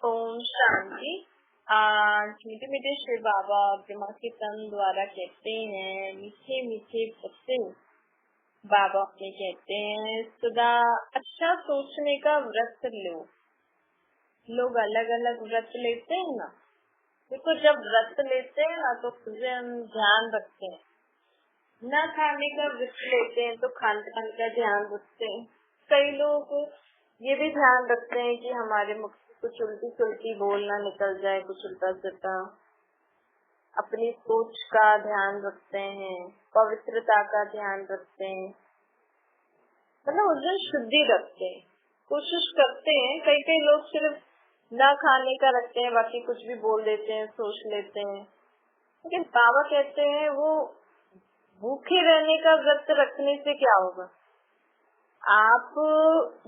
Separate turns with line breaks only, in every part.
ओम शांति। आज मीठे मीठे श्री बाबा ब्रह्मा के तन द्वारा कहते हैं, मीठे मीठे बच्चे बाबा अपने कहते हैं, सदा अच्छा सोचने का व्रत लो। लोग अलग अलग व्रत लेते हैं ना, देखो जब व्रत लेते हैं ना तो हम ध्यान रखते हैं, न खाने का व्रत लेते हैं तो खान पान का ध्यान रखते हैं। कई लोग ये भी ध्यान रखते हैं कि हमारे मुख से कुछ उल्टी सुल्टी बोल ना निकल जाए, कुछ उल्टा सीधा। अपनी सोच का ध्यान रखते हैं, पवित्रता का ध्यान रखते हैं, मतलब उस दिन शुद्धि रखते हैं, कोशिश करते हैं। कई कई लोग सिर्फ न खाने का रखते हैं, बाकी कुछ भी बोल देते हैं, सोच लेते हैं। लेकिन बाबा कहते हैं वो भूखे रहने का व्रत रखने से क्या होगा। आप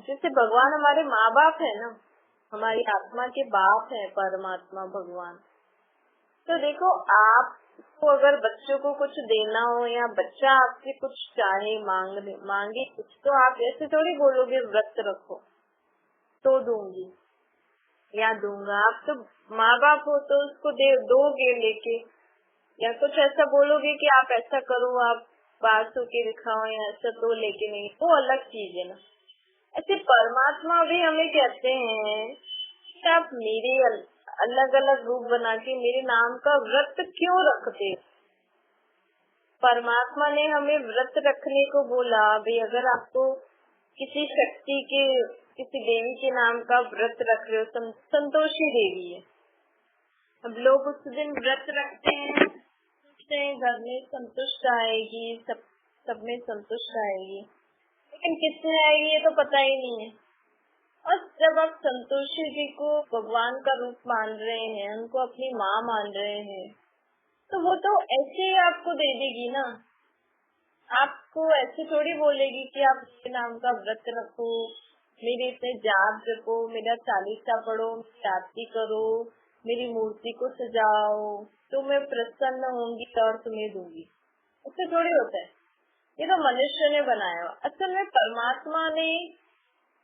जैसे भगवान हमारे माँ बाप है ना, हमारी आत्मा के बाप है परमात्मा भगवान। तो देखो आपको अगर बच्चों को कुछ देना हो या बच्चा आपसे कुछ चाहे मांगे कुछ, तो आप ऐसे थोड़ी बोलोगे व्रत रखो तो दूंगी या दूंगा। आप तो माँ बाप हो तो उसको दोगे लेके, या कुछ ऐसा बोलोगे कि आप ऐसा करो, आप बात होके दिखाओ या ऐसा, तो लेके नहीं, वो अलग चीज है ना। ऐसे परमात्मा भी हमें कहते हैं कि आप मेरे अलग अलग रूप बना के मेरे नाम का व्रत क्यों रखते। परमात्मा ने हमें व्रत रखने को बोला। भाई अगर आपको किसी शक्ति के, किसी देवी के नाम का व्रत रख रहे हो, संतोषी देवी है, अब लोग उस दिन व्रत रखते हैं, सोचते हैं घर में संतुष्ट आएगी, सब में संतुष्ट आएगी, लेकिन किसमें आएगी ये तो पता ही नहीं है। और जब आप संतोषी जी को भगवान का रूप मान रहे हैं, उनको अपनी माँ मान रहे हैं, तो वो तो ऐसे ही आपको दे देगी ना। आपको ऐसे थोड़ी बोलेगी कि आप मेरे नाम का व्रत रखो, मेरे इतने जाप जपो, मेरा चालीसा पढ़ो, आरती करो, मेरी मूर्ति को सजाओ, तो मैं प्रसन्न होंगी और तुम्हें दूंगी। उससे थोड़ी होता है, ये तो मनुष्य ने बनाया। असल में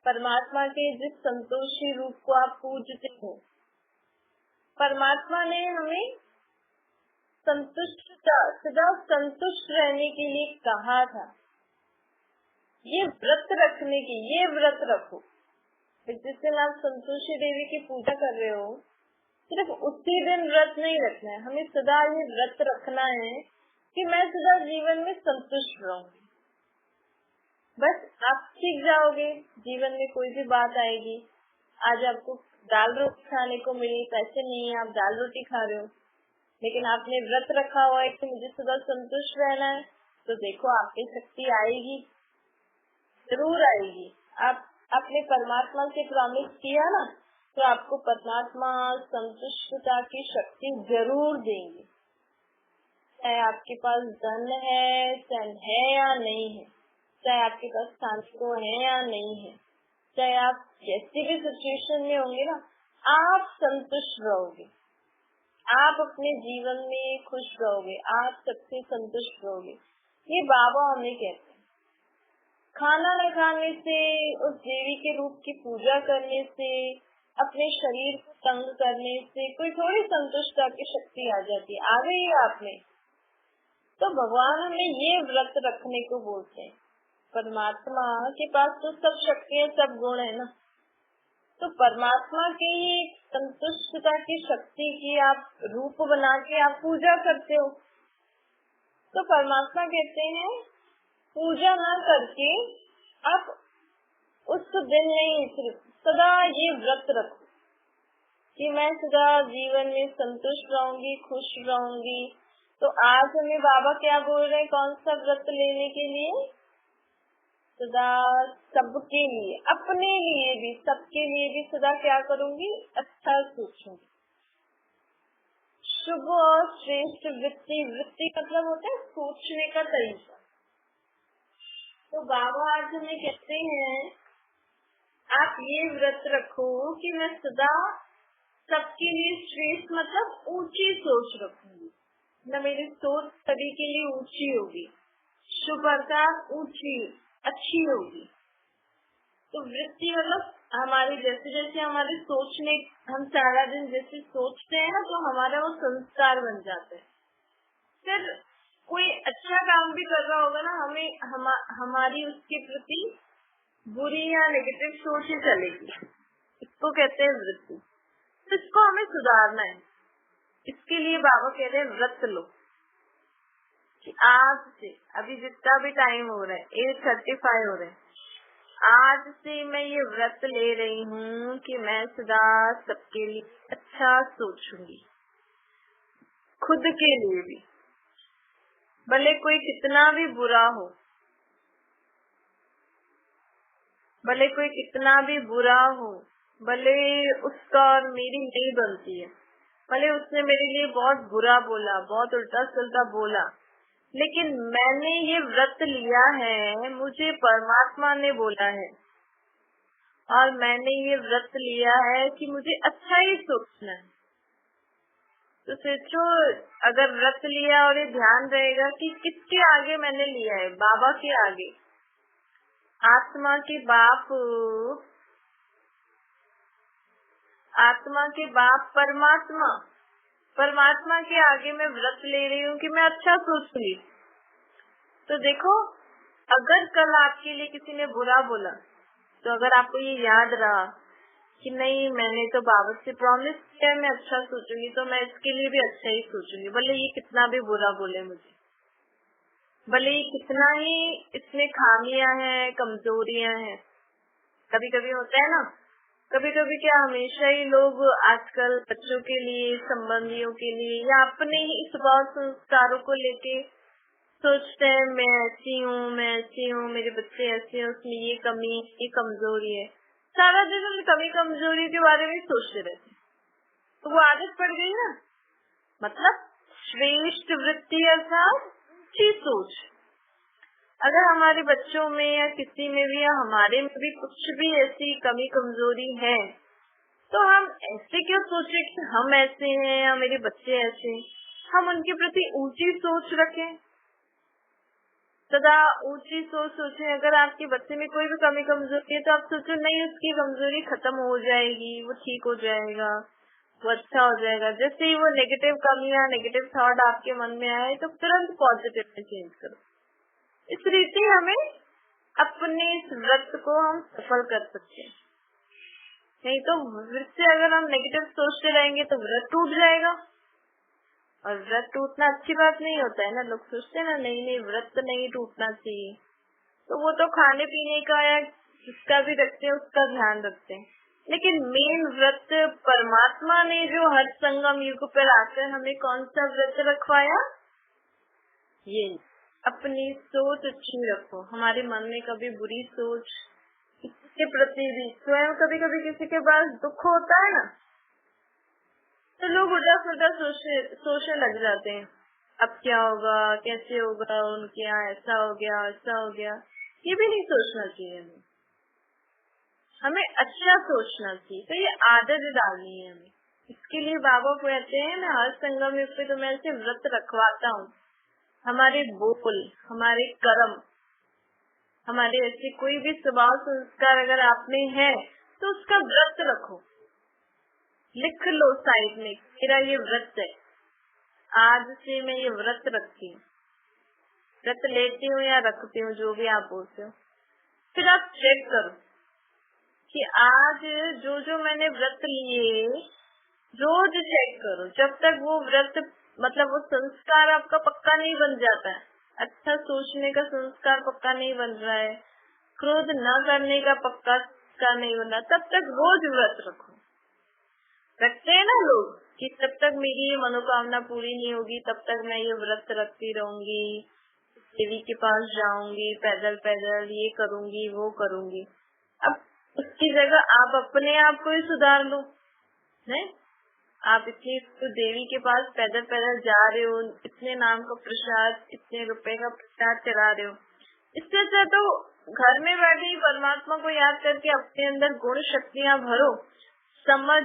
परमात्मा के जिस संतोषी रूप को आप पूजते हो, परमात्मा ने हमें सदा संतुष्ट रहने के लिए कहा था। ये व्रत रखने की, ये व्रत रखो। जिस दिन आप संतोषी देवी की पूजा कर रहे हो, सिर्फ उसी दिन व्रत नहीं रखना है, हमें सदा ये व्रत रखना है कि मैं सदा जीवन में संतुष्ट रहूंगी। बस आप सीख जाओगे, जीवन में कोई भी बात आएगी। आज आपको दाल रोटी खाने को मिली, पैसे नहीं है, आप दाल रोटी खा रहे हो, लेकिन आपने व्रत रखा हुआ है कि मुझे सदा संतुष्ट रहना है, तो देखो आपकी शक्ति आएगी, जरूर आएगी। आपने परमात्मा से प्रॉमिस किया ना, तो आपको परमात्मा संतुष्टता की शक्ति जरूर देंगे। चाहे आपके पास धन है या नहीं है, चाहे आपके पास शांति है या नहीं है, चाहे आप जैसी भी सिचुएशन में होंगे ना, आप संतुष्ट रहोगे, आप अपने जीवन में खुश रहोगे, आप सबसे संतुष्ट रहोगे। ये बाबा हमें कहते हैं। खाना न खाने से, उस देवी के रूप की पूजा करने से, अपने शरीर को तंग करने से कोई थोड़ी संतुष्टता की शक्ति आ जाती है। आ गई है आप में, तो भगवान हमें ये व्रत रखने को बोलते हैं। परमात्मा के पास तो सब शक्तियाँ, सब गुण है ना, तो परमात्मा की संतुष्टता की शक्ति की आप रूप बना के आप पूजा करते हो। तो परमात्मा कहते हैं पूजा ना करके आप उस दिन नहीं, सिर्फ सदा ये व्रत रखो कि मैं सदा जीवन में संतुष्ट रहूंगी, खुश रहूंगी। तो आज हमें बाबा क्या बोल रहे हैं, कौन सा व्रत लेने के लिए? सदा सबके लिए, अपने लिए भी, सबके लिए भी सदा क्या करूंगी? अच्छा सोचूंगी। शुभ और श्रेष्ठ वृत्ति, वृत्ति मतलब होता है सोचने का तरीका। तो बाबा आज हमें कहते हैं आप ये व्रत रखो कि मैं सदा सबके लिए श्रेष्ठ मतलब ऊंची सोच रखूंगी, न मेरी सोच सभी के लिए ऊंची होगी। शुभ अर्थात ऊंची, अच्छी होगी। तो वृत्ति मतलब हमारी जैसे जैसे हमारे सोचने, हम सारा दिन जैसे सोचते हैं ना, तो हमारा वो संस्कार बन जाते हैं। फिर कोई अच्छा काम भी कर रहा होगा ना, हमारी उसके प्रति बुरी या नेगेटिव सोच ही चलेगी। इसको कहते हैं वृत्ति। तो इसको हमें सुधारना है। इसके लिए बाबा कह रहे हैं व्रत लो, कि आज से, अभी जितना भी टाइम हो रहा है, 8:35 हो रहे हैं, आज से मैं ये व्रत ले रही हूँ कि मैं सदा सबके लिए अच्छा सोचूंगी, खुद के लिए भी, भले कोई कितना भी बुरा हो, भले कोई कितना भी बुरा हो, भले उसका और मेरी नहीं बनती है, भले उसने मेरे लिए बहुत बुरा बोला, बहुत उल्टा सुल्टा बोला, लेकिन मैंने ये व्रत लिया है, मुझे परमात्मा ने बोला है, और मैंने ये व्रत लिया है कि मुझे अच्छा ही सोचना है। तो सोचो, अगर व्रत लिया और ये ध्यान रहेगा कि किसके आगे मैंने लिया है, बाबा के आगे, आत्मा के बाप, आत्मा के बाप परमात्मा, परमात्मा के आगे मैं व्रत ले रही हूँ कि मैं अच्छा सोचूंगी। तो देखो, अगर कल आपके लिए किसी ने बुरा बोला, तो अगर आपको ये याद रहा कि नहीं, मैंने तो बाबा से प्रॉमिस किया मैं अच्छा सोचूंगी, तो मैं इसके लिए भी अच्छा ही सोचूंगी, भले ये कितना भी बुरा बोले मुझे, भले ही कितना ही इसमें खामियां हैं, कमजोरियां हैं। कभी कभी होता है ना, कभी कभी क्या, हमेशा ही लोग आजकल बच्चों के लिए, संबंधियों के लिए, या अपने ही स्वभाव संस्कारों को लेके सोचते हैं, मैं ऐसी हूँ, मैं ऐसी हूँ, मेरे बच्चे ऐसे हैं, उसमें ये कमी, ये कमजोरी है। सारा दिन हम कमी कमजोरी के बारे में सोचते रहते, तो वो आदत पड़ गई ना। मतलब श्रेष्ठ वृत्ति अर्थात ऊंची सोच। अगर हमारे बच्चों में या किसी में भी या हमारे में भी कुछ भी ऐसी कमी कमजोरी है, तो हम ऐसे क्यों सोचे कि हम ऐसे हैं या मेरे बच्चे ऐसे हैं। हम उनके प्रति ऊंची सोच रखें, सदा ऊंची सोच सोचें। अगर आपके बच्चे में कोई भी कमी कमजोरी है, तो आप सोचो नहीं, उसकी कमजोरी खत्म हो जाएगी, वो ठीक हो जाएगा, वो अच्छा हो जाएगा। जैसे ही वो नेगेटिव कमी या नेगेटिव थॉट आपके मन में आए, तो तुरंत पॉजिटिव में चेंज करो। इस रीति हमें अपने इस व्रत को हम सफल कर सकते हैं। नहीं तो व्रत से अगर हम नेगेटिव सोचते रहेंगे तो व्रत टूट जाएगा, और व्रत टूटना अच्छी बात नहीं होता है ना। लोग सोचते हैं ना, नहीं नहीं व्रत तो नहीं टूटना चाहिए, तो वो तो खाने पीने का या जिसका भी रखते हैं उसका ध्यान रखते हैं। लेकिन मेन व्रत परमात्मा ने जो हर संगम युग पर आकर हमें कौन सा व्रत रखवाया, ये अपनी सोच अच्छी रखो। हमारे मन में कभी बुरी सोच, किसी के प्रति भी, स्वयं कभी कभी किसी के पास दुख होता है ना, तो लोग उल्टा सुल्टा सोचने लग जाते हैं, अब क्या होगा, कैसे होगा, उनके यहाँ ऐसा हो गया, ऐसा हो गया। ये भी नहीं सोचना चाहिए हमें अच्छा सोचना चाहिए। तो ये आदत डालनी है हमें। इसके लिए बाबा कहते हैं, मैं हर संगम युग पे तुम्हें ऐसे व्रत रखवाता हूँ। हमारे बोल, हमारे कर्म, हमारे ऐसे कोई भी स्वभाव संस्कार अगर आप में है, तो उसका व्रत रखो, लिख लो साइड में, मेरा ये व्रत है, आज से मैं ये व्रत रखती हूँ, व्रत लेती हूँ या रखती हूँ, जो भी आप बोलते हो। फिर आप चेक करो कि आज जो जो मैंने व्रत लिए, रोज चेक करो। जब तक वो व्रत, मतलब वो संस्कार आपका पक्का नहीं बन जाता है, अच्छा सोचने का संस्कार पक्का नहीं बन रहा है, क्रोध न करने का पक्का नहीं बन रहा, तब तक रोज व्रत रखो। रखते हैं ना लोग कि तब तक मेरी ये मनोकामना पूरी नहीं होगी, तब तक मैं ये व्रत रखती रहूंगी, देवी के पास जाऊंगी, पैदल पैदल ये करूंगी, वो करूंगी। अब उसकी जगह आप अपने आप को ही सुधार लो, है? आप इतनी तो देवी के पास पैदल पैदल जा रहे हो, इतने नाम का प्रसाद, इतने रुपए का प्रसाद चढ़ा रहे हो, इससे अच्छा तो घर में बैठे ही परमात्मा को याद करके अपने अंदर गुण शक्तियाँ भरो, समझ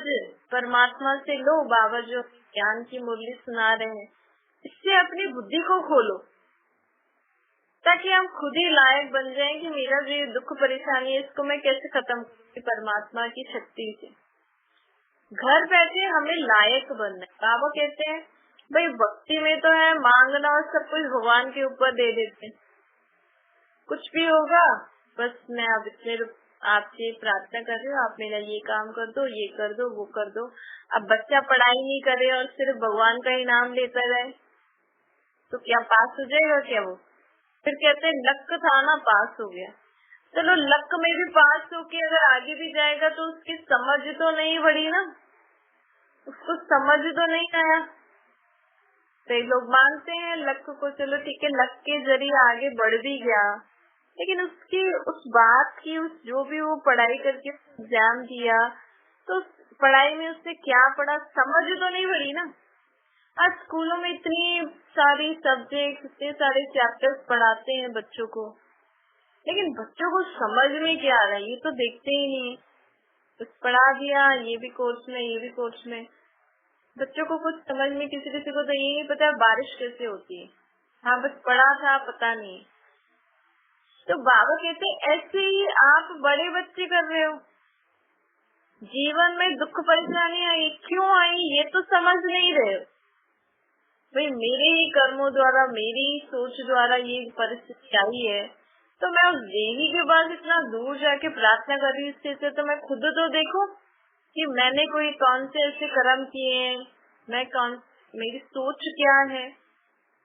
परमात्मा से लो। बाबा जो ज्ञान की मुरली सुना रहे हैं, इससे अपनी बुद्धि को खोलो, ताकि हम खुद ही लायक बन जाएं कि मेरा जो दुख परेशानी है, इसको मैं कैसे खत्म करूं, परमात्मा की शक्ति से। घर बैठे हमें लायक बनना है। बाबा कहते हैं भाई भक्ति में तो है मांगना और सब कुछ भगवान के ऊपर दे देते हैं, कुछ भी होगा बस मैं अब इतने आपसे प्रार्थना कर रही हूँ, आप मेरा ये काम कर दो, ये कर दो, वो कर दो। अब बच्चा पढ़ाई नहीं करे और सिर्फ भगवान का ही नाम लेता रहे तो क्या पास हो जाएगा क्या वो? फिर कहते हैं लक था ना, पास हो गया। चलो लक में भी पास होके अगर आगे भी जाएगा तो उसकी समझ तो नहीं बढ़ी ना, उसको समझ तो नहीं आया। कई लोग मानते हैं लक को, चलो ठीक है लक के जरिए आगे बढ़ भी गया, लेकिन उसकी उस बात की उस जो भी वो पढ़ाई करके एग्जाम दिया तो पढ़ाई में उसने क्या पढ़ा समझ तो नहीं बढ़ी ना। आज स्कूलों में इतनी सारी सब्जेक्ट, इतने सारे चैप्टर्स पढ़ाते हैं बच्चों को, लेकिन बच्चों को समझ में क्या आ रहा है ये तो देखते ही नहीं। कुछ पढ़ा दिया, ये भी कोर्स में, ये भी कोर्स में, बच्चों को कुछ समझ में, किसी किसी को तो ये नहीं पता बारिश कैसे होती है, हाँ बस पढ़ा था पता नहीं। तो बाबा कहते ऐसे ही आप बड़े बच्चे कर रहे हो, जीवन में दुख परेशानी आई, क्यों आई ये तो समझ नहीं रहे हो। भाई मेरे ही कर्मों द्वारा, मेरी सोच द्वारा ये परिस्थिति आई है, तो मैं उस देवी के पास इतना दूर जाके प्रार्थना कर रही हूँ, इससे तो मैं खुद तो देखो कि मैंने कोई कौन से ऐसे कर्म किए हैं, मैं कौन, मेरी सोच क्या है,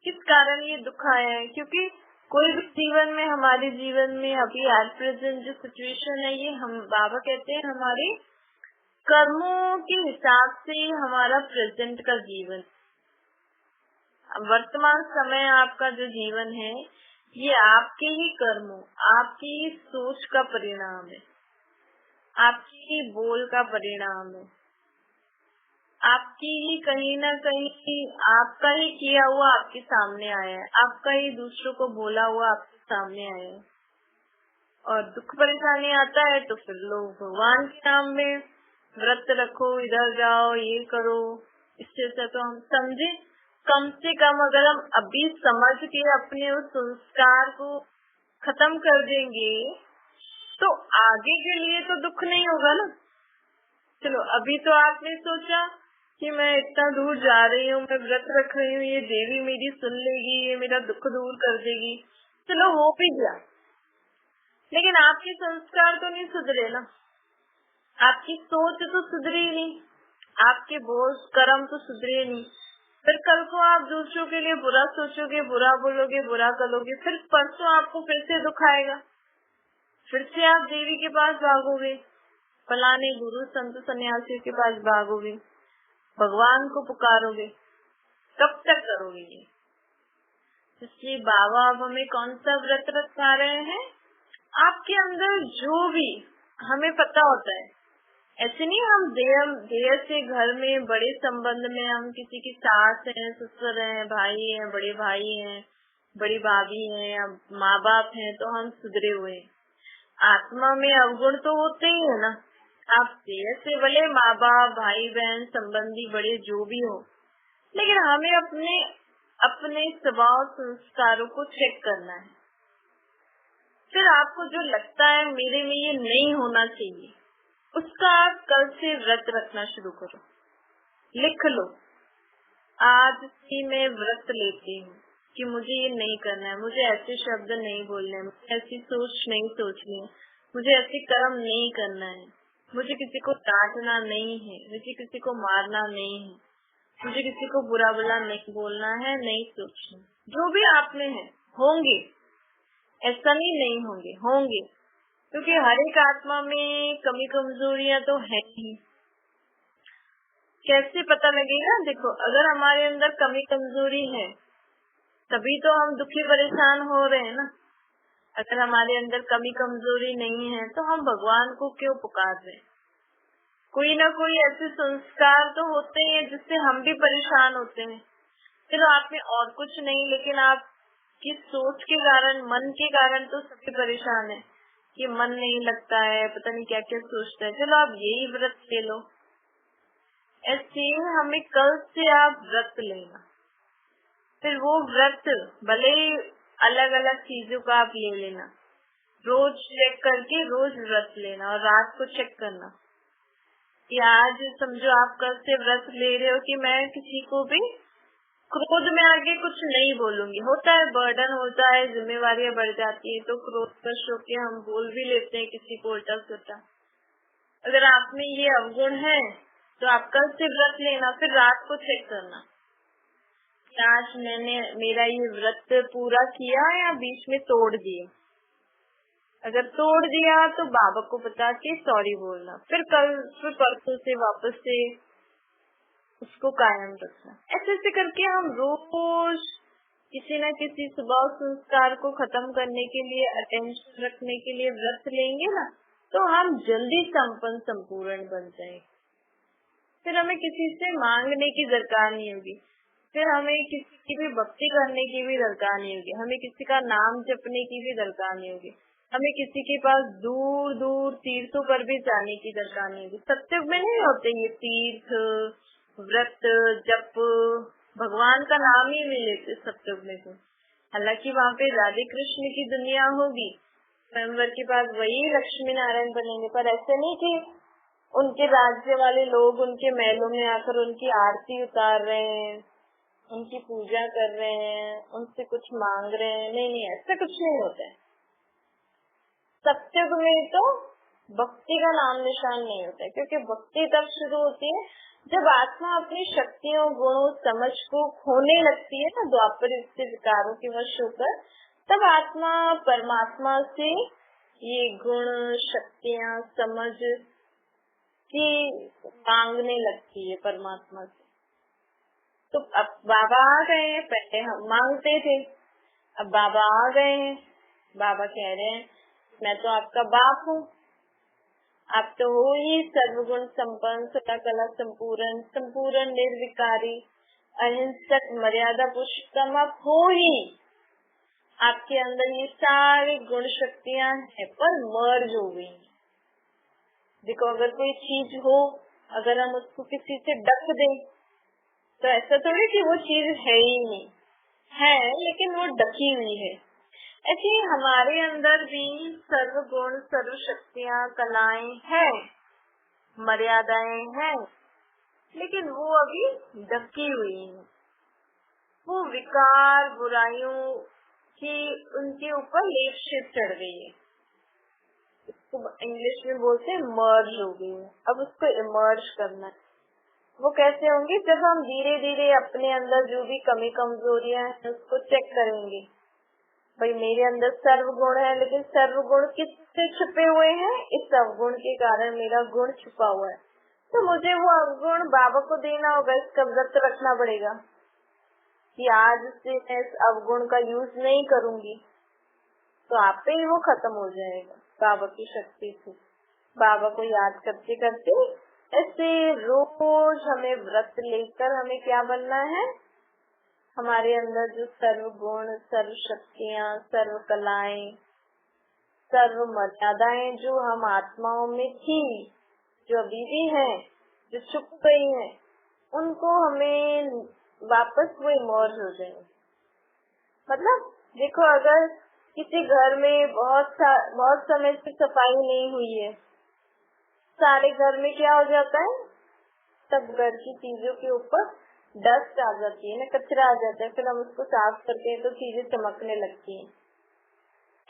किस कारण ये दुख आया है। क्योंकि कोई भी जीवन में, हमारे जीवन में अभी एट प्रेजेंट जो सिचुएशन है ये हम बाबा कहते हैं हमारे कर्मों के हिसाब से ही हमारा प्रेजेंट का जीवन, वर्तमान समय आपका जो जीवन है ये आपके ही कर्मों, आपकी ही सोच का परिणाम है, आपकी ही बोल का परिणाम है, आपकी ही कहीं ना कहीं आपका ही किया हुआ आपके सामने आया है, आपका ही दूसरों को बोला हुआ आपके सामने आया है। और दुख परेशानी आता है तो फिर लोग भगवान के नाम में व्रत रखो, इधर जाओ, ये करो, इससे तो हम समझे कम से कम अगर हम अभी समझ के अपने उस संस्कार को खत्म कर देंगे तो आगे के लिए तो दुख नहीं होगा ना। चलो अभी तो आपने सोचा कि मैं इतना दूर जा रही हूँ, मैं व्रत रख रही हूँ, ये देवी मेरी सुन लेगी, ये मेरा दुख दूर कर देगी, चलो हो भी गया, लेकिन आपके संस्कार तो नहीं सुधरे ना, आपकी सोच तो सुधरी नहीं, आपके बोझ कर्म तो सुधरे नहीं। फिर कल को आप दूसरों के लिए बुरा सोचोगे, बुरा बोलोगे, बुरा करोगे, फिर परसों आपको फिर से दुख आएगा, फिर से आप देवी के पास भागोगे, फलाने गुरु संत सन्यासियों के पास भागोगे, भगवान को पुकारोगे, कब तक करोगे ये? इसलिए बाबा अब हमें कौन सा व्रत रखा रहे हैं, आपके अंदर जो भी हमें पता होता है, ऐसे नहीं हम देर से घर में बड़े संबंध में हम किसी की सास हैं, ससुर हैं, भाई हैं, बड़े भाई हैं, बड़ी भाभी हैं या माँ बाप हैं तो हम सुधरे हुए। आत्मा में अवगुण तो होते ही है ना, आप देर से भले माँ बाप, भाई बहन, संबंधी बड़े जो भी हो, लेकिन हमें अपने स्वभाव संस्कारों को चेक करना है। फिर आपको जो लगता है मेरे में ये नहीं होना चाहिए, उसका आप कल से व्रत रखना शुरू करो, लिख लो, आज ही मैं व्रत लेती हूँ कि मुझे ये नहीं करना है, मुझे ऐसे शब्द नहीं बोलने हैं, मुझे ऐसी सोच नहीं सोचनी है, मुझे ऐसे कर्म नहीं करना है, मुझे किसी को डांटना नहीं है, मुझे किसी को मारना नहीं है, मुझे किसी को बुरा भला नहीं बोलना है, नहीं सोचना। जो भी आप में है होंगे, ऐसा नहीं होंगे, होंगे, क्योंकि हर एक आत्मा में कमी कमजोरियां तो है ही। कैसे पता लगेगा? देखो अगर हमारे अंदर कमी कमजोरी है तभी तो हम दुखी परेशान हो रहे हैं ना। अगर हमारे अंदर कमी कमजोरी नहीं है तो हम भगवान को क्यों पुकार रहे हैं? कोई ना कोई ऐसे संस्कार तो होते हैं जिससे हम भी परेशान होते हैं। चलो आप में और कुछ नहीं, लेकिन आपकी सोच के कारण, मन के कारण तो सभी परेशान है कि मन नहीं लगता है, पता नहीं क्या क्या सोचता है। चलो आप यही व्रत ले लो, ऐसे हमें कल से आप व्रत लेना। फिर वो व्रत भले अलग अलग चीजों का आप ले लेना, रोज चेक करके रोज व्रत लेना और रात को चेक करना कि आज समझो आप कल से व्रत ले रहे हो कि मैं किसी को भी क्रोध में आगे कुछ नहीं बोलूंगी। होता है, बर्डन होता है, जिम्मेवारियां बढ़ जाती है तो क्रोधवश होके हम बोल भी लेते हैं किसी को उल्टा सुल्टा। अगर आप में ये अवगुण है तो आप कल से व्रत लेना, फिर रात को चेक करना कि आज मैंने मेरा ये व्रत पूरा किया या बीच में तोड़ दिया। अगर तोड़ दिया तो बाबा को बता के सॉरी बोलना, फिर परसों से वापस से उसको कायम रखना। ऐसे ऐसे करके हम रोज किसी न किसी स्वभाव संस्कार को खत्म करने के लिए, अटेंशन रखने के लिए व्रत लेंगे ना, तो हम जल्दी संपन्न संपूर्ण बन जाएंगे। फिर हमें किसी से मांगने की दरकार नहीं होगी, फिर हमें किसी की भी भक्ति करने की भी दरकार नहीं होगी, हमें किसी का नाम जपने की भी दरकार नहीं होगी, हमें किसी के पास दूर दूर तीर्थों पर भी जाने की दरकार नहीं होगी। सत्युग में नहीं होते ये तीर्थ, व्रत, जप, भगवान का नाम ही नहीं लेते सत्युग में तो। हालांकि वहाँ पे राधे कृष्ण की दुनिया होगी, स्वयंवर के पास वही लक्ष्मी नारायण बनेंगे, पर ऐसे नहीं कि उनके राज्य वाले लोग उनके महलों में आकर उनकी आरती उतार रहे हैं, उनकी पूजा कर रहे हैं, उनसे कुछ मांग रहे हैं। नहीं नहीं, ऐसा कुछ नहीं होता है। सत्युग में तो भक्ति का नाम निशान नहीं होता है, क्योंकि भक्ति तब शुरू होती है जब आत्मा अपनी शक्तियों, गुणों, समझ को खोने लगती है ना, द्वापर युग से विकारों के वश होकर, तब आत्मा परमात्मा से ये गुण, शक्तियाँ, समझ की मांगने लगती है परमात्मा से। तो अब बाबा आ गए हैं, पहले हम मांगते थे, अब बाबा आ गए हैं, बाबा कह रहे हैं मैं तो आपका बाप हूँ, आप तो हो ही सर्वगुण संपन्न, सदा कला संपूर्ण, संपूर्ण निर्विकारी, अहिंसक, मर्यादा पुरुषोत्तम, आप हो ही। आपके अंदर ये सारी गुण शक्तियाँ हैं पर मर्ज हो गई। देखो, अगर कोई चीज हो, अगर हम उसको किसी से ढक दें तो ऐसा थोड़ी कि वो चीज है ही नहीं, है लेकिन वो ढकी हुई है। ऐसे हमारे अंदर भी सर्व गुण, सर्व शक्तियाँ, कलाएं हैं, मर्यादाएं हैं, लेकिन वो अभी ढकी हुई है। वो विकार, बुराइयों की उनके ऊपर लेपशिप चढ़ गई है, इसको इंग्लिश में बोलते हैं मर्ज हो गई है। अब उसको इमर्ज करना है। वो कैसे होंगी? जब हम धीरे धीरे अपने अंदर जो भी कमी कमजोरियां हैं उसको चेक करेंगे। भाई मेरे अंदर सर्वगुण है, लेकिन सर्वगुण किससे छुपे हुए हैं? इस अवगुण के कारण मेरा गुण छुपा हुआ है, तो मुझे वो अवगुण बाबा को देना होगा। इसका व्रत रखना पड़ेगा कि आज से मैं इस अवगुण का यूज नहीं करूंगी, तो आप पे ही वो खत्म हो जाएगा बाबा की शक्ति से। बाबा को याद करते करते ऐसे रोज हमें व्रत लेकर हमें क्या बनना है? हमारे अंदर जो सर्व गुण, सर्व शक्तियाँ, सर्व कलाएं, सर्व मर्यादाएं जो हम आत्माओं में थी, जो अभी भी हैं, जो छुप गई हैं, उनको हमें वापस वो इमर्ज हो जाए। मतलब देखो, अगर किसी घर में बहुत समय से सफाई नहीं हुई है, सारे घर में क्या हो जाता है? सब घर की चीजों के ऊपर डस्ट आ जाती है ना, कचरा आ जाता है, फिर हम उसको साफ करते हैं तो चीजें चमकने लगती हैं।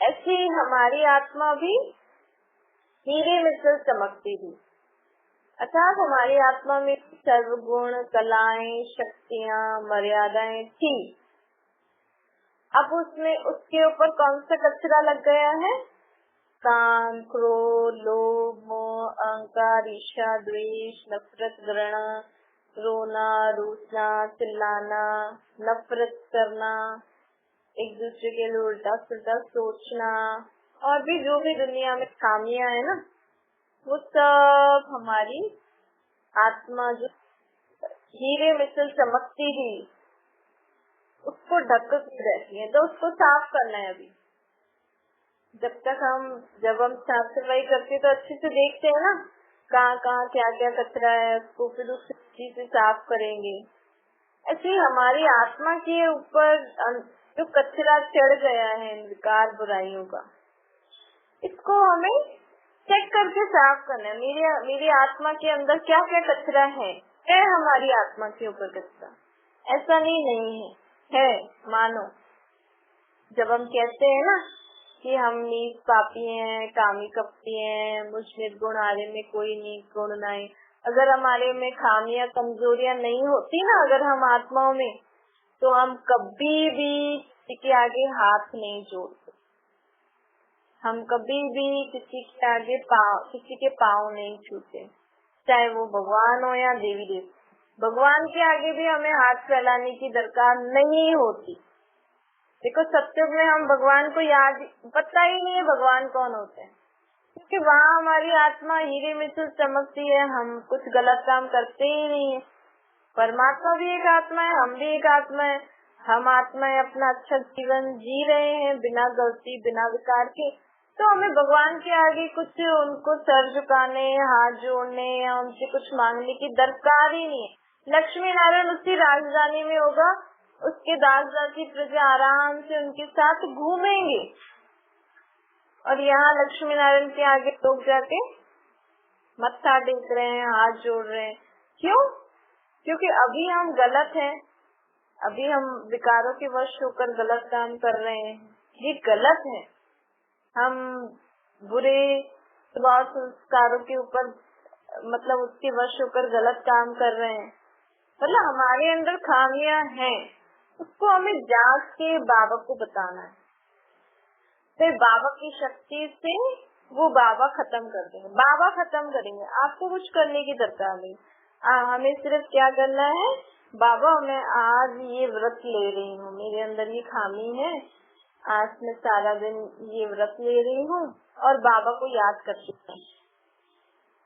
ऐसे ही हमारी आत्मा भी हीरे में से चमकती थी, अर्थात हमारी आत्मा में सर्वगुण, कलाएं, शक्तियाँ, मर्यादाएं थी। अब उसमें उसके ऊपर कौन सा कचरा लग गया है? काम, क्रोध, लोभ, मोह, अहंकार, ईर्ष्या, द्वेष, नफरत, घृणा, रोना, रूठना, चिल्लाना, नफरत करना, एक दूसरे के लिए उल्टा सुल्टा सोचना, और भी जो भी दुनिया में खामियां है ना, वो सब हमारी आत्मा जो हीरे मिसल चमकती थी उसको ढक के रहती है, तो उसको साफ करना है। अभी जब हम साफ सफाई करते हैं तो अच्छे से देखते हैं ना कहाँ कहाँ क्या क्या कचरा है, उसको फिर उस चीज से साफ करेंगे। ऐसे हमारी आत्मा के ऊपर जो कचरा चढ़ गया है इन विकार बुराइयों का, इसको हमें चेक करके साफ करना है। मेरी आत्मा के अंदर क्या क्या कचरा है हमारी आत्मा के ऊपर कचरा, ऐसा नहीं है मानो। जब हम कहते हैं ना कि हम नीच पापी हैं, कामी कपटी हैं, मुझ निर्गुण आर्य में कोई नीच गुण नहीं, अगर हमारे में खामियां कमजोरियां नहीं होती ना, अगर हम आत्माओं में, तो हम कभी भी किसी के आगे हाथ नहीं जोड़ते, हम कभी भी किसी के आगे किसी के पाँव नहीं छूते, चाहे वो भगवान हो या देवी देवता। भगवान के आगे भी हमें हाथ फैलाने की दरकार नहीं होती। देखो सत्युग में हम भगवान को याद पता ही नहीं है भगवान कौन होते हैं, क्योंकि वहाँ हमारी आत्मा हीरे में से चमकती है, हम कुछ गलत काम करते ही नहीं है। परमात्मा भी एक आत्मा है, हम भी एक आत्मा है, हम आत्माएं अपना अच्छा जीवन जी रहे हैं बिना गलती बिना विकार के। तो हमें भगवान के आगे कुछ उनको सर झुकाने, हाथ जोड़ने या उनसे कुछ मांगने की दरकार ही नहीं है। लक्ष्मी नारायण उसी राजधानी में होगा, उसके दास दासी प्रजा आराम से उनके साथ घूमेंगे, और यहाँ लक्ष्मी नारायण के आगे लोग जाके मत्था टेक रहे हैं, हाथ जोड़ रहे हैं। क्यों? क्योंकि अभी हम गलत हैं, अभी हम विकारों के वश होकर गलत काम कर रहे हैं, ये गलत है। हम बुरे स्वभाव संस्कारों के ऊपर मतलब उसके वश होकर गलत काम कर रहे हैं, मतलब हमारे अंदर खामियां हैं, उसको हमें जांच के बाबा को बताना है। फिर बाबा की शक्ति से वो बाबा खत्म कर देंगे, बाबा खत्म करेंगे, आपको कुछ करने की दरकार नहीं। हमें सिर्फ क्या करना है, बाबा मैं आज ये व्रत ले रही हूँ, मेरे अंदर ये खामी है, आज मैं सारा दिन ये व्रत ले रही हूँ, और बाबा को याद करती हूँ,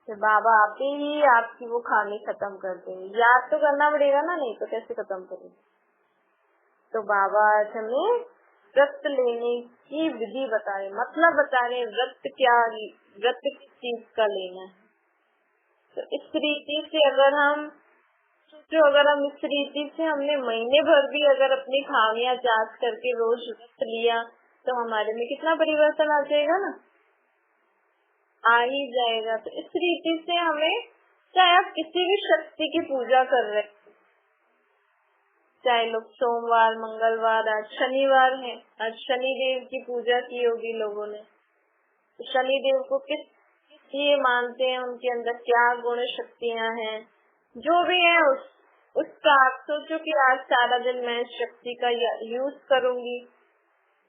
तो बाबा आप ही आपकी वो खामी खत्म कर देंगे। याद तो करना पड़ेगा ना, नहीं तो कैसे खत्म करेंगे। तो बाबा आज हमें व्रत लेने की विधि बता रहे, मतलब बता रहे व्रत क्या, व्रत किस चीज का लेना है। तो इस रीति से अगर हम सोचो, अगर हम इस रीति से हमने महीने भर भी अगर अपनी खामियां जांच करके रोज व्रत लिया, तो हमारे में कितना परिवर्तन आ जाएगा ना, आ ही जाएगा। तो इस रीति से हमें, चाहे आप किसी भी शक्ति की पूजा कर रहे, चाहे लोग सोमवार मंगलवार, आज शनिवार है, आज शनि देव की पूजा की होगी लोगों ने, तो शनि देव को किस ये मानते हैं, उनके अंदर क्या गुण शक्तियां हैं, जो भी है उसका आप सोचो कि आज सारा दिन मैं इस शक्ति का यूज करूंगी,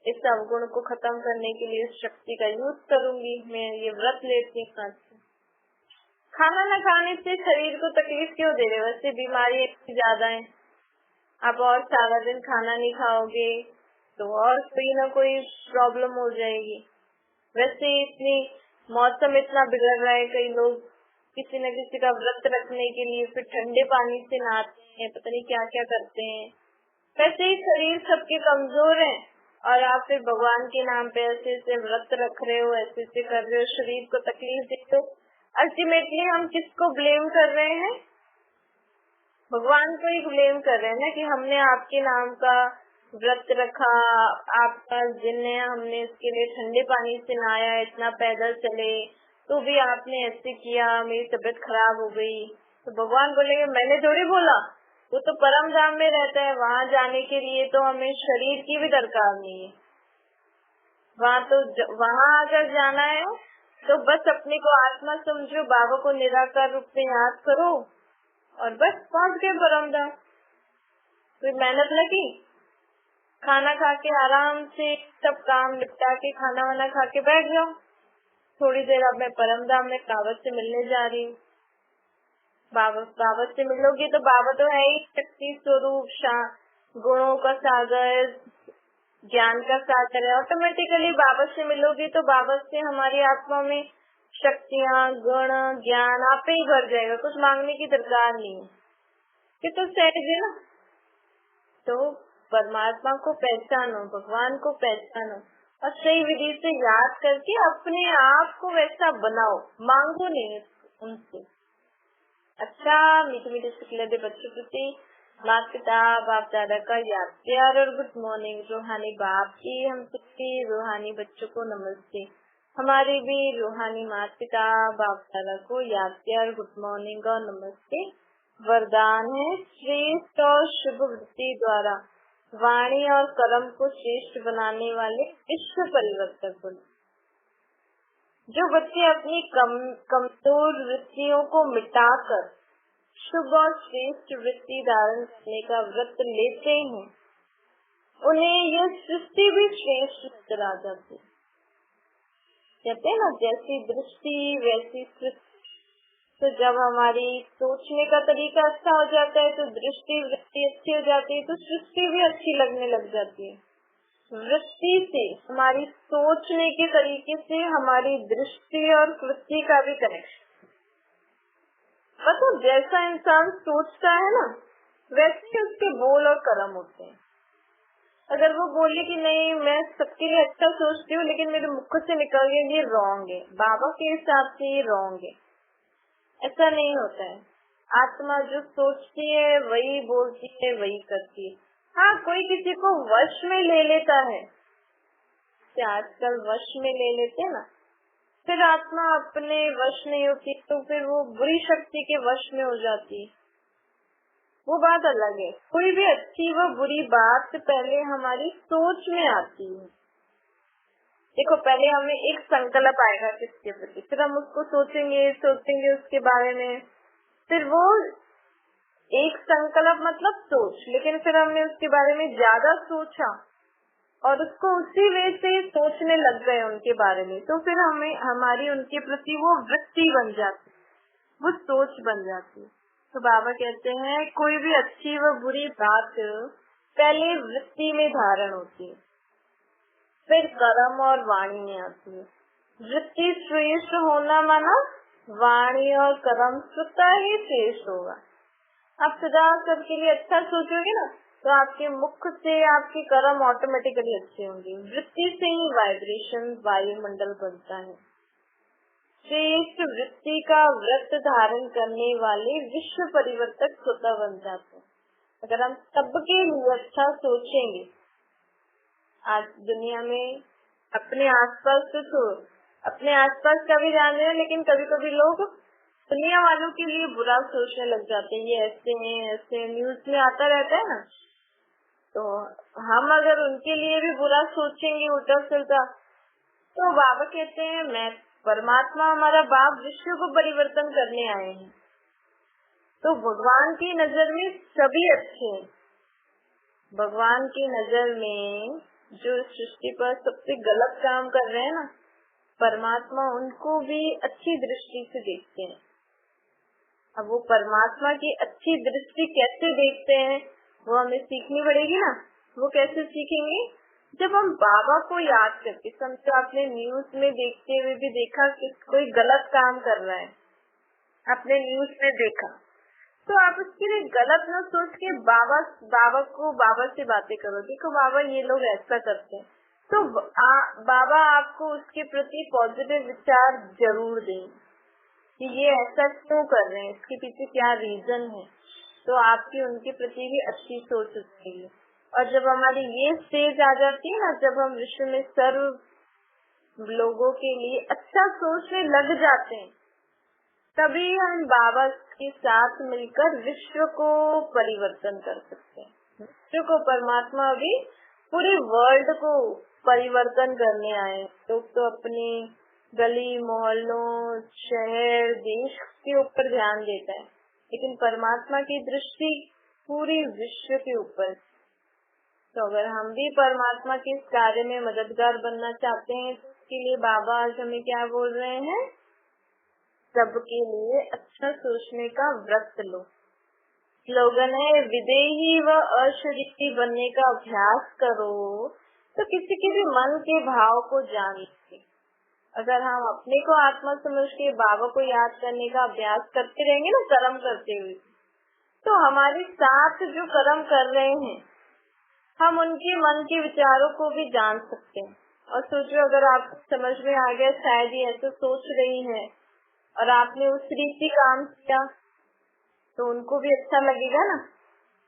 इस अवगुण को खत्म करने के लिए इस शक्ति का यूज करूंगी, मैं ये व्रत लेती हूँ। खाना न खाने से शरीर को तकलीफ क्यों दे रहे, वैसे बीमारी इतनी ज्यादा है, आप और सारा दिन खाना नहीं खाओगे तो और कोई ना कोई प्रॉब्लम हो जाएगी। वैसे इतनी मौसम इतना बिगड़ रहा है, कई लोग किसी न किसी का व्रत रखने के लिए फिर ठंडे पानी से नहाते हैं, पता नहीं क्या क्या करते हैं। वैसे ही शरीर सबके कमजोर है, और आप फिर भगवान के नाम पे ऐसे ऐसे व्रत रख रहे हो, ऐसे ऐसे कर रहे हो, शरीर को तकलीफ देते हो। अल्टीमेटली हम किसको ब्लेम कर रहे हैं? भगवान को ही ब्लेम कर रहे हैं ना, कि हमने आपके नाम का व्रत रखा, आपका दिन है, हमने इसके लिए ठंडे पानी से नहाया, इतना पैदल चले, तो भी आपने ऐसे किया, मेरी तबीयत खराब हो गई। तो भगवान बोलेंगे मैंने थोड़ी बोला, वो तो परम धाम में रहता है, वहाँ जाने के लिए तो हमें शरीर की भी दरकार नहीं है। वहाँ अगर जाना है तो बस अपने को आत्मा समझो, बाबा को निराकार रूप में याद करो, और बस पहुँच गए परम धाम। कोई मेहनत लगी, खाना खा के आराम से सब काम निपटा के खाना वाना खा के बैठ जाओ, थोड़ी देर अब मैं परम धाम में बाबा से मिलने जा रही हूँ। बाबा से मिलोगी तो बाबा तो है ही शक्ति स्वरूप, गुणों का सागर, ज्ञान का सागर है। ऑटोमेटिकली बाबा से मिलोगी तो बाबा से हमारी आत्मा में शक्तियाँ, गुण, ज्ञान आप ही भर जाएगा, कुछ मांगने की दरकार नहीं है, कि तो सहज है ना। तो परमात्मा को पहचानो, भगवान को पहचानो, और सही विधि से याद करके अपने आप को वैसा बनाओ, मांगो नहीं उनसे। अच्छा मीठे मीठे शुक्ला दे बच्चों प्रति माता पिता बाप दादा का याद प्यार और गुड मॉर्निंग। रूहानी बाप की हम सबके रूहानी बच्चों को नमस्ते। हमारे भी रूहानी माता पिता बाप दादा को याद प्यार गुड मॉर्निंग और नमस्ते। वरदान है श्रेष्ठ और शुभ वृत्ति द्वारा वाणी और कर्म को श्रेष्ठ बनाने वाले विश्व परिवर्तक बनो। जो बच्चे अपनी कमजोर वृत्तियों को मिटाकर शुभ और श्रेष्ठ वृत्ति धारण करने का व्रत लेते हैं, उन्हें यह सृष्टि भी श्रेष्ठ नजर आ जाती है। कहते हैं ना, जैसी दृष्टि वैसी सृष्टि। तो जब हमारी सोचने का तरीका अच्छा हो जाता है तो दृष्टि वृत्ति अच्छी हो जाती है, तो सृष्टि भी अच्छी लगने लग जाती है। वृत्ति से, हमारी सोचने के तरीके से हमारी दृष्टि और वृत्ति का भी कनेक्शन। मतलब जैसा इंसान सोचता है ना, वैसे उसके बोल और कर्म होते हैं। अगर वो बोले कि नहीं मैं सबके लिए अच्छा सोचती हूँ, लेकिन मेरे मुख से निकल गया ये रॉन्ग है, बाबा के हिसाब से ये रॉन्ग है, ऐसा नहीं होता है। आत्मा जो सोचती है वही बोलती है, वही करती है। हाँ, कोई किसी को वश में ले लेता है, आजकल वश में ले लेते हैं ना, फिर आत्मा अपने वश नहीं होती, तो फिर वो बुरी शक्ति के वश में हो जाती है, वो बात अलग है। कोई भी अच्छी व बुरी बात पहले हमारी सोच में आती है। देखो, पहले हमें एक संकल्प आएगा किसके प्रति, फिर हम उसको सोचेंगे उसके बारे में। फिर वो एक संकल्प मतलब सोच, लेकिन फिर हमने उसके बारे में ज्यादा सोचा और उसको उसी वे से सोचने लग गए उनके बारे में, तो फिर हमें हमारी उनके प्रति वो वृत्ति बन जाती, वो सोच बन जाती है। तो बाबा कहते हैं कोई भी अच्छी व बुरी बात पहले वृत्ति में धारण होती है, फिर कर्म और वाणी में आती है। वृत्ति श्रेष्ठ होना माना वाणी और कर्म स्वतः ही श्रेष्ठ होगा। आप सदा सबके लिए अच्छा सोचोगे ना, तो आपके मुख से आपके कर्म ऑटोमेटिकली अच्छे होंगे। वृत्ति से ही वाइब्रेशन वायुमंडल बनता है। श्रेष्ठ वृत्ति का व्रत धारण करने वाले विश्व परिवर्तक स्वतः बन जाते हैं। अगर हम सबके लिए अच्छा सोचेंगे, आज दुनिया में अपने आसपास तो अपने आसपास का भी जान रहे हैं, लेकिन कभी कभी लोग दुनिया वालों के लिए बुरा सोचने लग जाते हैं। ये ऐसे हैं, ऐसे न्यूज में आता रहता है ना, तो हम अगर उनके लिए भी बुरा सोचेंगे उल्टा सुल्टा, तो बाबा कहते हैं मैं परमात्मा हमारा बाप विश्व को परिवर्तन करने आए हैं, तो भगवान की नजर में सभी अच्छे हैं। भगवान की नजर में जो सृष्टि पर सबसे गलत काम कर रहे हैं ना, परमात्मा उनको भी अच्छी दृष्टि से देखते हैं। अब वो परमात्मा की अच्छी दृष्टि कैसे देखते हैं, वो हमें सीखनी पड़ेगी ना। वो कैसे सीखेंगे, जब हम बाबा को याद करके, समझो आपने न्यूज में देखते हुए भी देखा कि कोई गलत काम कर रहा है, आपने न्यूज में देखा, तो आप उसके लिए गलत न सोच के बाबा से बातें करो। देखो बाबा ये लोग ऐसा करते हैं, तो बाबा आपको उसके प्रति पॉजिटिव विचार जरूर दें कि ये ऐसा क्यों कर रहे हैं, इसके पीछे क्या रीजन है, तो आपकी उनके प्रति भी अच्छी सोच होती है। और जब हमारी ये स्टेज आ जाती है ना, जब हम विश्व में सर्व लोगों के लिए अच्छा सोचने लग जाते हैं, तभी हम बाबा के साथ मिलकर विश्व को परिवर्तन कर सकते हैं। विश्व को परमात्मा अभी पूरे वर्ल्ड को परिवर्तन करने आए। तो अपने गली मोहल्लों शहर देश के ऊपर ध्यान देता है, लेकिन परमात्मा की दृष्टि पूरी विश्व के ऊपर। तो अगर हम भी परमात्मा के इस कार्य में मददगार बनना चाहते हैं, तो उसके लिए बाबा आज हमें क्या बोल रहे हैं, सबके लिए अच्छा सोचने का व्रत लो। स्लोगन है विदेही व अशरीरी बनने का अभ्यास करो, तो किसी के भी मन के भाव को जान लीजिए। अगर हम अपने को आत्मा समझ के बाबा को याद करने का अभ्यास करते रहेंगे ना, कर्म करते हुए, तो हमारे साथ जो कर्म कर रहे हैं, हम उनके मन के विचारों को भी जान सकते हैं। और सोचो, अगर आपको समझ में आ गया शायद ये ऐसा सोच रही है और आपने उस रीति काम किया, तो उनको भी अच्छा लगेगा ना।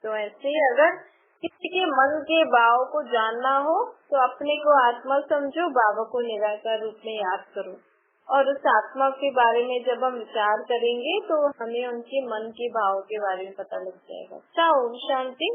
तो ऐसे ही अगर किसी के मन के भाव को जानना हो तो अपने को आत्मा समझो, बाबा को निराकार रूप में याद करो, और उस आत्मा के बारे में जब हम विचार करेंगे तो हमें उनके मन के भाव के बारे में पता लग जाएगा। ओम शांति।